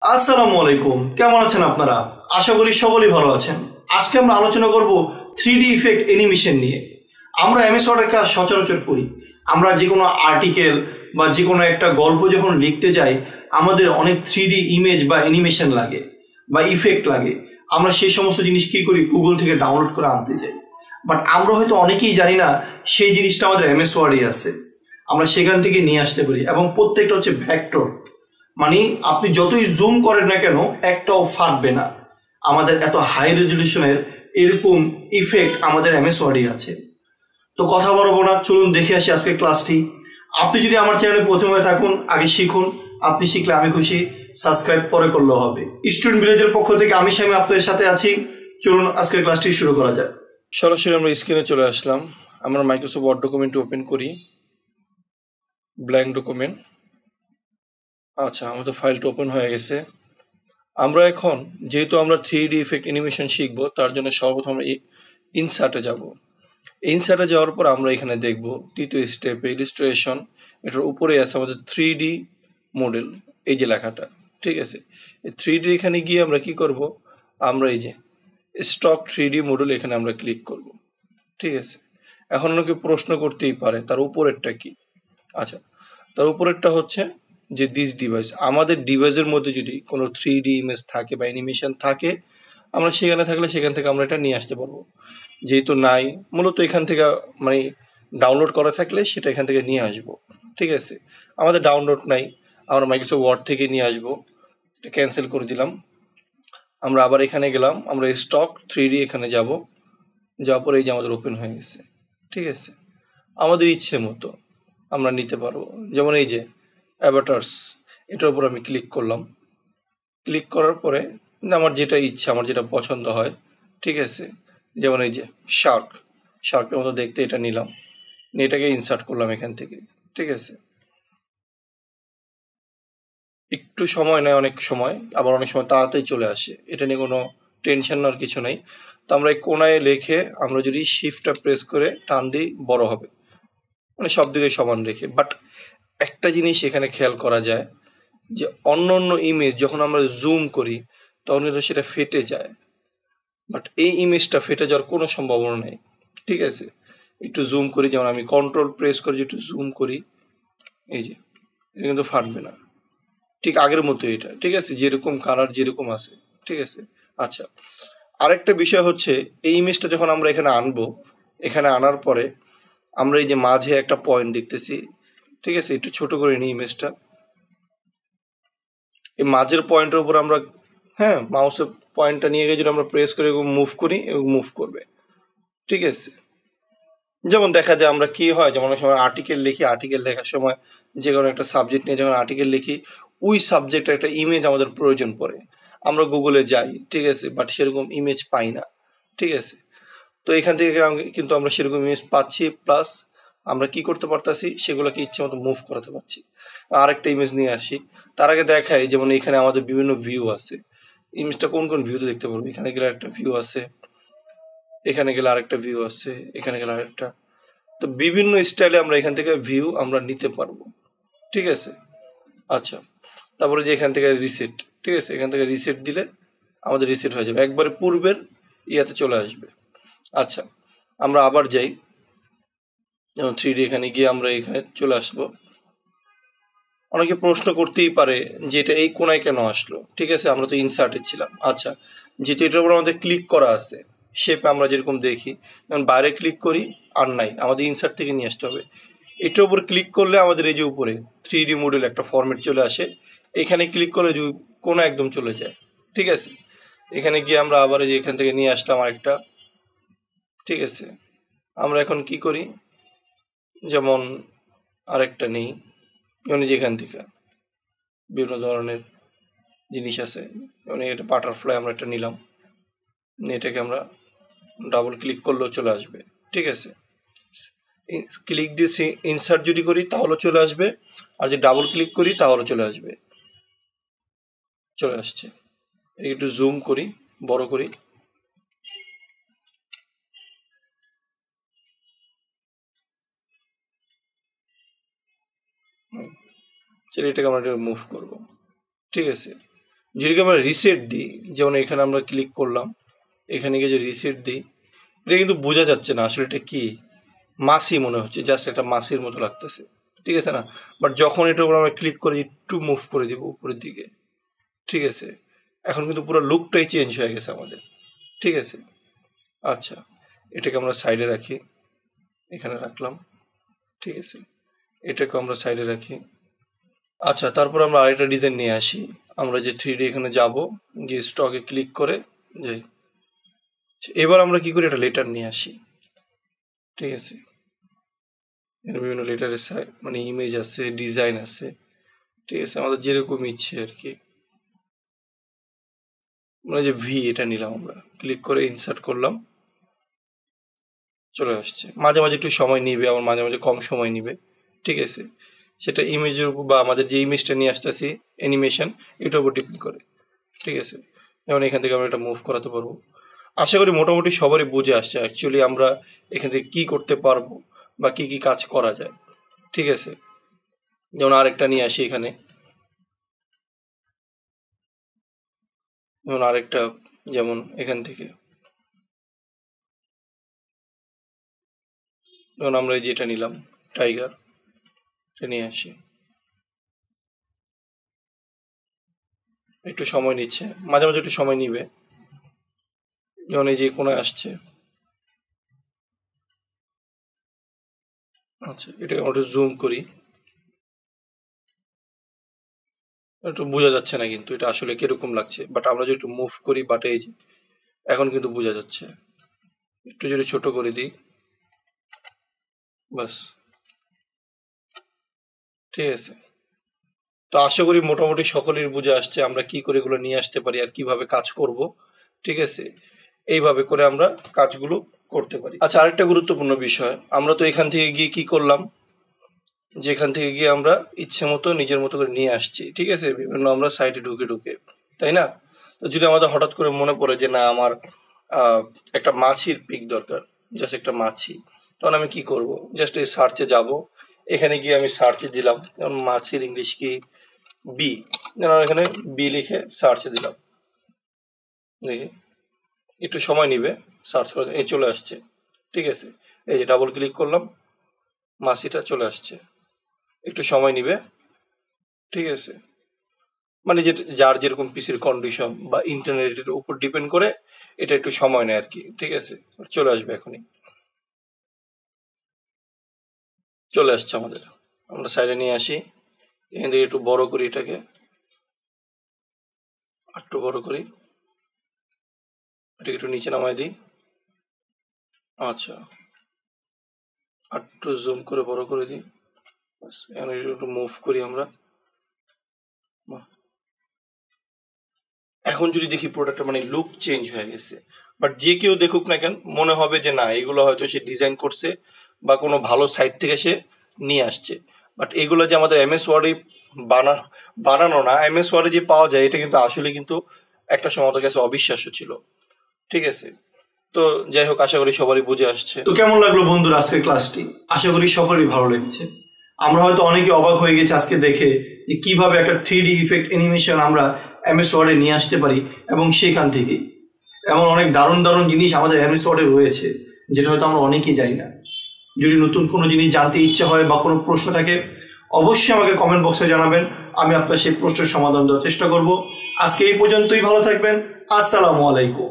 আসসালামু আলাইকুম, কেমন আছেন আপনারা? আশা করি সকলেই ভালো আছেন। আজকে আমরা আলোচনা করব 3D ইফেক্ট অ্যানিমেশন নিয়ে। আমরা এমএস ওয়ার্ডের কাজ সচরাচর করি। আমরা যে কোনো আর্টিকেল বা যে কোনো একটা গল্প যখন লিখতে যাই, আমাদের অনেক 3D ইমেজ বা অ্যানিমেশন লাগে বা ইফেক্ট লাগে। আমরা সেই সমস্ত জিনিস কি করি, গুগল থেকে ডাউনলোড করে আনতে যাই। বাট আমরা হয়তো অনেকেই জানি না সেই জিনিসটা আমাদের এমএস ওয়ার্ডে আছে, আমরা সেখান থেকে নিয়ে আসতে পারি। এবং প্রত্যেকটা হচ্ছে ভেক্টর, মানে আপনি যতই জুম করেন না কেন একটাও ফাটবে না। আমাদের এত হাই রেজলিউশনের এরকম ইফেক্ট আমাদের এমএস ওয়ার্ডে আছে। তো কথা বলবো না, চলুন দেখে আসি আজকের ক্লাসটি। আপনি যদি আমার চ্যানেলে প্রথম হয়ে থাকুন, আগে শিখুন। আপনি শিখলে আমি খুশি, সাবস্ক্রাইব পরে করলেও হবে। স্টুডেন্ট ভিলেজের পক্ষ থেকে আমি স্যামি আপনাদের সাথে আছি। চলুন আজকের ক্লাসটি শুরু করা যায়। সরাসরি আমরা স্ক্রিনে চলে আসলাম। আমরা মাইক্রোসফট ওয়ার্ড ডকুমেন্ট ওপেন করি, ব্ল্যাঙ্ক ডকুমেন্ট। আচ্ছা, আমাদের ফাইলটা ওপেন হয়ে গেছে। আমরা এখন যেহেতু আমরা 3D ইফেক্ট অ্যানিমেশন শিখব, তার জন্য সর্বপ্রথম ইনসার্টে যাব। ইনসার্টে যাওয়ার পর আমরা এখানে দেখব তৃতীয় স্টেপে ইলিস্ট্রেশন, এটার উপরে আছে আমাদের 3D মডেল, এই যে লেখাটা, ঠিক আছে। এই 3D এখানে গিয়ে আমরা কি করব, আমরা এই যে স্টক 3D মডেল এখানে আমরা ক্লিক করব, ঠিক আছে। এখন অনেকে প্রশ্ন করতেই পারে তার উপরেরটা কি। আচ্ছা, তার উপরেরটা হচ্ছে যে দিস ডিভাইস, আমাদের ডিভাইসের মধ্যে যদি কোনো 3D ইমেজ থাকে বা অ্যানিমেশন থাকে, আমরা সেখানে থাকলে সেখান থেকে আমরা এটা নিয়ে আসতে পারবো। যেহেতু নাই, মূলত এখান থেকে মানে ডাউনলোড করা থাকলে সেটা এখান থেকে নিয়ে আসবো, ঠিক আছে। আমাদের ডাউনলোড নাই, আমরা মাইক্রোসফট ওয়ার্ড থেকে নিয়ে আসবো। এটা ক্যান্সেল করে দিলাম। আমরা আবার এখানে গেলাম, আমরা স্টক 3D এখানে যাব। যাওয়ার পরে এই যে আমাদের ওপেন হয়ে গেছে, ঠিক আছে। আমাদের ইচ্ছে মতো আমরা নিতে পারবো। যেমন এই যে অ্যাভাটার্স, এটার উপর আমি ক্লিক করলাম। ক্লিক করার পরে আমার যেটা ইচ্ছা, আমার যেটা পছন্দ হয়, ঠিক আছে। যেমন এই যে শার্কের মতো দেখতে এটা নিলাম, নিয়ে এটাকে ইনসার্ট করলাম এখান থেকে, ঠিক আছে। একটু সময় নেয়, অনেক সময়, আবার অনেক সময় তাড়াতাড়ি চলে আসে। এটা নিয়ে কোনো টেনশন নেওয়ার কিছু নেই। তো আমরা এই কোনায় লেখে আমরা যদি শিফটটা প্রেস করে টান দিই, বড় হবে, মানে সব দিকে সমান রেখে। বাট একটা জিনিস এখানে খেয়াল করা যায় যে অন্য অন্য ইমেজ যখন আমরা জুম করি তখন কিন্তু সেটা ফেটে যায়, বাট এই ইমেজটা ফেটে যাওয়ার কোনো সম্ভাবনা নেই, ঠিক আছে। একটু জুম করি, যেমন আমি কন্ট্রোল প্রেস করে একটু জুম করি, এই যে এটা কিন্তু ফাটবে না, ঠিক আগের মতো এটা, ঠিক আছে, যেরকম কালার যেরকম আছে, ঠিক আছে। আচ্ছা, আরেকটা বিষয় হচ্ছে এই ইমেজটা যখন আমরা এখানে আনবো, এখানে আনার পরে আমরা এই যে মাঝে একটা পয়েন্ট দেখতেছি, ঠিক আছে, একটু ছোট করে নিই ইমেজটা। এই মাঝের পয়েন্টের উপর আমরা, হ্যাঁ, মাউসের পয়েন্টটা নিয়ে গিয়ে যদি আমরা প্রেস করে মুভ করি এবং মুভ করবে, ঠিক আছে। যেমন দেখা যায় আমরা কি হয়, যেমন অনেক সময় আর্টিকেল লিখি, আর্টিকেল লেখার সময় যে কোনো একটা সাবজেক্ট নিয়ে যখন আর্টিকেল লিখি, ওই সাবজেক্টের একটা ইমেজ আমাদের প্রয়োজন পড়ে। আমরা গুগলে যাই, ঠিক আছে, বাট সেরকম ইমেজ পাই না, ঠিক আছে। তো এখান থেকে কিন্তু আমরা সেরকম ইমেজ পাচ্ছি, প্লাস আমরা কি করতে পারতাছি, সেগুলোকে ইচ্ছে মতো মুভ করাতে পারছি। আরেকটা ইমেজ নিয়ে আসি, তার আগে দেখাই যেমন এখানে আমাদের বিভিন্ন ভিউ আছে। ইমেজটা কোন কোন ভিউতে দেখতে পারবো, এখানে গেলে একটা ভিউ আছে, এখানে গেলে আরেকটা ভিউ আছে, এখানে গেলে আরেকটা। তো বিভিন্ন স্টাইলে আমরা এখান থেকে ভিউ আমরা নিতে পারবো, ঠিক আছে। আচ্ছা, তারপরে যে এখান থেকে রিসেট, ঠিক আছে, এখান থেকে রিসেট দিলে আমাদের রিসেট হয়ে যাবে, একবারে পূর্বের ইয়াতে চলে আসবে। আচ্ছা, আমরা আবার যাই, যেমন 3D এখানে গিয়ে আমরা এখানে চলে আসবো। অনেকে প্রশ্ন করতেই পারে যে এটা এই কোনায় কেন আসলো, ঠিক আছে, আমরা তো ইনসার্টে ছিলাম। আচ্ছা, যেহেতু এটার উপর আমাদের ক্লিক করা আছে, শেপে আমরা যেরকম দেখি, যেমন বাইরে ক্লিক করি আর নাই, আমাদের ইনসার্ট থেকে নিয়ে আসতে হবে। এটার উপর ক্লিক করলে আমাদের এই যে উপরে 3D মডেল একটা ফরম্যাট চলে আসে, এখানে ক্লিক করলে কোনা একদম চলে যায়, ঠিক আছে। এখানে গিয়ে আমরা আবার এই যে এখান থেকে নিয়ে আসলাম আরেকটা, ঠিক আছে। আমরা এখন কি করি, যেমন আরেকটা নেই, যেমন যেখান থেকে বিভিন্ন ধরনের জিনিস আছে, যেমন এটা বাটারফ্লাই আমরা একটা নিলাম, এটাকে আমরা ডাবল ক্লিক করলেও চলে আসবে, ঠিক আছে। ক্লিক দিয়ে ইনসার্ট যদি করি তাহলে চলে আসবে, আর যদি ডাবল ক্লিক করি তাহলে চলে আসবে, চলে আসছে। একটু জুম করি, বড় করি, এটাকে আমরা মুভ করব, ঠিক আছে। যদি আমরা রিসেট দিই, যেমন এখানে আমরা ক্লিক করলাম, এখানে গিয়ে যে রিসেট দিই, এটা কিন্তু বোঝা যাচ্ছে না আসলে এটা কি, মাছি মনে হচ্ছে, জাস্ট একটা মাছির মতো লাগতেছে, ঠিক আছে না? বাট যখন এটার উপর আমরা ক্লিক করে একটু মুভ করে দিব উপরের দিকে, ঠিক আছে, এখন কিন্তু পুরো লুকটাই চেঞ্জ হয়ে গেছে আমাদের, ঠিক আছে। আচ্ছা, এটাকে আমরা সাইডে রাখি, এখানে রাখলাম, ঠিক আছে, এটাকে আমরা সাইডে রাখি। আচ্ছা, তারপর আমরা আরেকটা ডিজাইন নিয়ে আসি। আমরা যে 3D এখানে যাব, গিয়ে স্টকে ক্লিক করে যাই। এবার আমরা কি করি, একটা লেটার নিয়ে আসি, ঠিক আছে। এর বিভিন্ন লেটারের মানে ইমেজ আছে, ডিজাইন আছে, ঠিক আছে, আমাদের যেরকম ইচ্ছে আর কি। মানে যে ভি এটা নিলাম, আমরা ক্লিক করে ইনসার্ট করলাম, চলে আসছে। মাঝে মাঝে একটু সময় নিবে, আবার মাঝে মাঝে কম সময় নিবে, ঠিক আছে। সেটা ইমেজের উপর বা আমাদের যে ইমেজটা নিয়ে আসতেছি অ্যানিমেশন, এটার উপর ডিপেন্ড করে, ঠিক আছে। যেমন এখান থেকে আমরা এটা মুভ করাতে পারবো। আশা করি মোটামুটি সবারই বুঝে আসছে অ্যাকচুয়ালি আমরা এখান থেকে কি করতে পারবো বা কি কি কাজ করা যায়, ঠিক আছে। যেমন আরেকটা নিয়ে আসি এখানে, যেমন আরেকটা, যেমন এখান থেকে যেমন আমরা এই যেটা নিলাম টাইগার, এটা নিয়ে আসি, একটু সময় নিচ্ছে, মাঝে মাঝে একটু সময় নিবে। যেমন এই যে কোনায় আসছে, আচ্ছা, এটাকে আমরা একটু জুম করি, একটু বোঝা যাচ্ছে না কিন্তু এটা আসলে কিরকম লাগছে, বাট আমরা যদি একটু মুভ করি, বাট এই যে এখন কিন্তু বোঝা যাচ্ছে। একটু যদি ছোট করে দিই, বাস, ঠিক আছে। তো আশা করি মোটামুটি সকলের বুঝে আসছে আমরা কি করে এগুলো নিয়ে আসতে পারি আর কিভাবে কাজ করব, ঠিক আছে। এইভাবে করে আমরা কাজগুলো করতে পারি। আচ্ছা, আরেকটা গুরুত্বপূর্ণ বিষয়, আমরা তো এখান থেকে গিয়ে কি করলাম, যেখান থেকে গিয়ে আমরা ইচ্ছে মতো নিজের মতো করে নিয়ে আসছি, ঠিক আছে, বিভিন্ন আমরা সাইটে ঢুকে ঢুকে, তাই না? তো যদি আমাদের হঠাৎ করে মনে পড়ে যে না আমার একটা মাছির পিক দরকার, জাস্ট একটা মাছি, তখন আমি কি করব, জাস্ট এই সার্চে যাব, এখানে গিয়ে আমি সার্চে দিলাম, যেমন মাছির ইংলিশ কি, বি, যেমন এখানে বি লিখে সার্চে দিলাম, দেখি একটু সময় নিবে সার্চ করে, এই চলে আসছে, ঠিক আছে। এই যে ডাবল ক্লিক করলাম, মাছিটা চলে আসছে, একটু সময় নিবে, ঠিক আছে। মানে যে যার যেরকম পিসির কন্ডিশন বা ইন্টারনেটের উপর ডিপেন্ড করে এটা একটু সময় নেয় আর কি, ঠিক আছে। চলে আসবে, এখনই চলে আসছে আমাদের। আমরা সাইডে নিয়ে আসি, এখান থেকে একটু বড় করি, এটাকে একটু বড় করি, এটাকে একটু নিচে নামাই দিই, আচ্ছা, একটু জুম করে বড় করে দিই, এখানে একটু মুভ করি আমরা। এখন যদি দেখি প্রোডাক্টটা মানে লুক চেঞ্জ হয়ে গেছে, বাট যে কেউ দেখুক না কেন মনে হবে যে না এগুলো হয়তো সে ডিজাইন করছে বা কোনো ভালো সাইট থেকে সে নিয়ে আসছে। বাট এগুলো যে আমাদের এমএস ওয়ার্ডে বানানো না, এমএস ওয়ার্ডে যে পাওয়া যায় এটা কিন্তু আসলে কিন্তু একটা সময় আমাদের কাছে অবিশ্বাস্য ছিল, ঠিক আছে। তো যাই হোক, আশা করি সবারই বুঝে আসছে। তো কেমন লাগলো বন্ধুরা আজকের ক্লাসটি? আশা করি সকলেরই ভালো লেগেছে। আমরা হয়তো অনেকে অবাক হয়ে গেছি আজকে দেখে যে কিভাবে একটা 3D ইফেক্ট অ্যানিমেশন আমরা এমএস ওয়ার্ডে নিয়ে আসতে পারি, এবং সেখান থেকে এমন অনেক দারুণ দারুণ জিনিস আমাদের এমএস ওয়ার্ডে রয়েছে যেটা হয়তো আমরা অনেকেই জানি না। যদি নতুন কোনো জিনিস জানতে ইচ্ছে হয় বা কোনো প্রশ্ন থাকে, অবশ্যই আমাকে কমেন্ট বক্সে জানাবেন, আমি আপনার সেই প্রশ্নের সমাধান দেওয়ার চেষ্টা করব। আজকে এই পর্যন্তই, ভালো থাকবেন, আসসালামু আলাইকুম।